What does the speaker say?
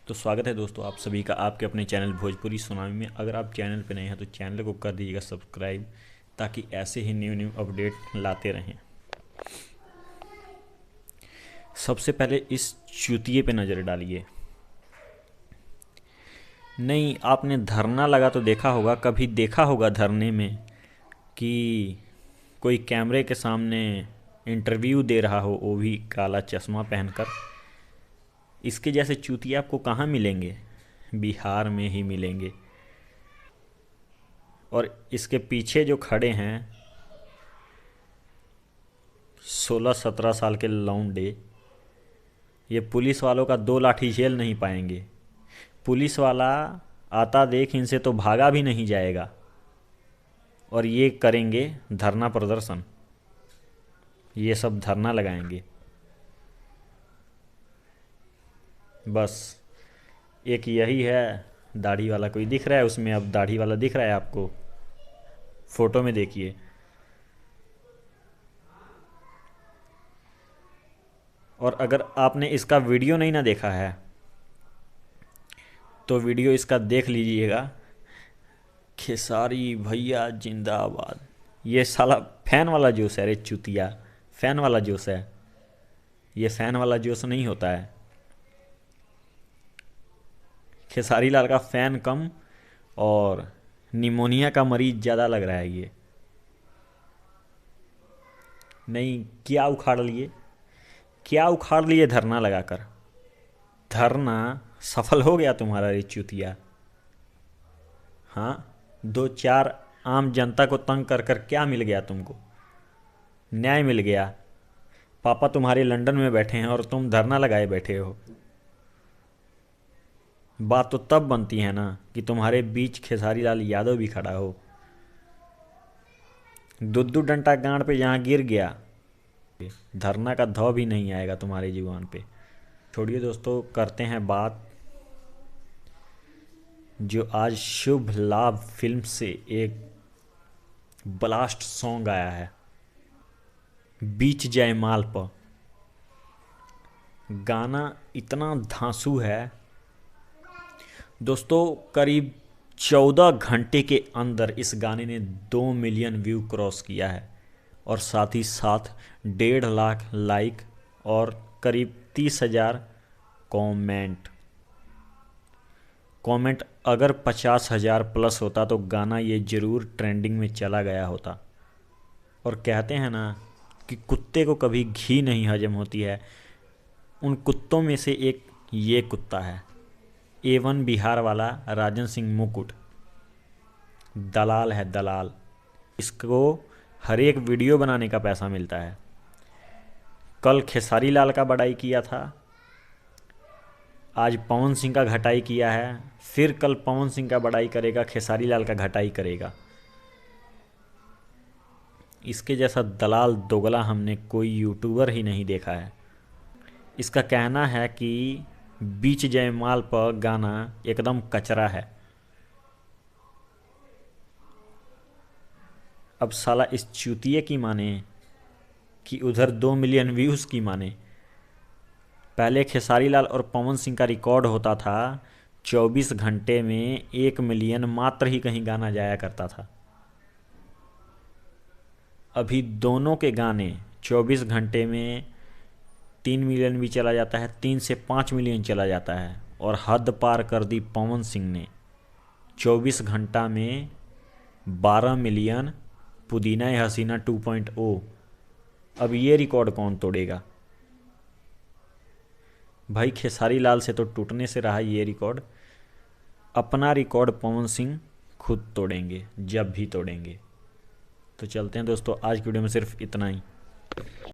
तो स्वागत है दोस्तों आप सभी का आपके अपने चैनल भोजपुरी सुनामी में। अगर आप चैनल पर नए हैं तो चैनल को कर दीजिएगा सब्सक्राइब, ताकि ऐसे ही न्यू न्यू अपडेट लाते रहें। सबसे पहले इस चूतिए पे नज़र डालिए। नहीं, आपने धरना लगा तो देखा होगा, कभी देखा होगा धरने में कि कोई कैमरे के सामने इंटरव्यू दे रहा हो, वो भी काला चश्मा पहनकर। इसके जैसे चूतिया आपको कहाँ मिलेंगे? बिहार में ही मिलेंगे। और इसके पीछे जो खड़े हैं 16-17 साल के लौंडे, ये पुलिस वालों का दो लाठी झेल नहीं पाएंगे। पुलिस वाला आता देख इनसे तो भागा भी नहीं जाएगा, और ये करेंगे धरना प्रदर्शन। ये सब धरना लगाएंगे। बस एक यही है, दाढ़ी वाला कोई दिख रहा है उसमें? अब दाढ़ी वाला दिख रहा है आपको? फोटो में देखिए। और अगर आपने इसका वीडियो नहीं ना देखा है तो वीडियो इसका देख लीजिएगा। खेसारी भैया जिंदाबाद। ये साला फैन वाला जोश है रे चुतिया, फैन वाला जोश है। ये फैन वाला जोश नहीं होता है। खेसारी लाल का फैन कम और निमोनिया का मरीज ज़्यादा लग रहा है ये। नहीं, क्या उखाड़ लिए, क्या उखाड़ लिए धरना लगाकर? धरना सफल हो गया तुम्हारा रे चुतिया। हाँ, दो चार आम जनता को तंग कर कर क्या मिल गया तुमको? न्याय मिल गया? पापा तुम्हारे लंदन में बैठे हैं और तुम धरना लगाए बैठे हो। बात तो तब बनती है ना कि तुम्हारे बीच खेसारी लाल यादव भी खड़ा हो। दुद्दू डंटा गांड पे जहाँ गिर गया, धरना का धौ भी नहीं आएगा तुम्हारी जुबान पे। छोड़िए दोस्तों, करते हैं बात जो आज शुभ लाभ फिल्म से एक ब्लास्ट सॉन्ग आया है, बीच जयमाल पर। गाना इतना धांसू है दोस्तों, करीब 14 घंटे के अंदर इस गाने ने 2 मिलियन व्यू क्रॉस किया है, और साथ ही साथ 1.5 लाख लाइक और करीब 30,000 कमेंट। अगर 50,000 प्लस होता तो गाना ये ज़रूर ट्रेंडिंग में चला गया होता। और कहते हैं ना कि कुत्ते को कभी घी नहीं हजम होती है, उन कुत्तों में से एक ये कुत्ता है। A1 बिहार वाला राजन सिंह मुकुट दलाल है, दलाल। इसको हर एक वीडियो बनाने का पैसा मिलता है। कल खेसारी लाल का बड़ाई किया था, आज पवन सिंह का घटाई किया है, फिर कल पवन सिंह का बड़ाई करेगा, खेसारी लाल का घटाई करेगा। इसके जैसा दलाल दोगला हमने कोई यूट्यूबर ही नहीं देखा है। इसका कहना है कि बीच जयमाल पर गाना एकदम कचरा है। अब साला इस चूतिए की माने कि उधर 2 मिलियन व्यूज़ की माने। पहले खेसारी लाल और पवन सिंह का रिकॉर्ड होता था 24 घंटे में 1 मिलियन मात्र ही कहीं गाना जाया करता था। अभी दोनों के गाने 24 घंटे में 3 मिलियन भी चला जाता है, 3 से 5 मिलियन चला जाता है। और हद पार कर दी पवन सिंह ने, 24 घंटा में 12 मिलियन, पुदीना है हसीना 2.0। अब ये रिकॉर्ड कौन तोड़ेगा भाई? खेसारी लाल से तो टूटने से रहा ये रिकॉर्ड। अपना रिकॉर्ड पवन सिंह खुद तोड़ेंगे, जब भी तोड़ेंगे। तो चलते हैं दोस्तों, आज की वीडियो में सिर्फ इतना ही।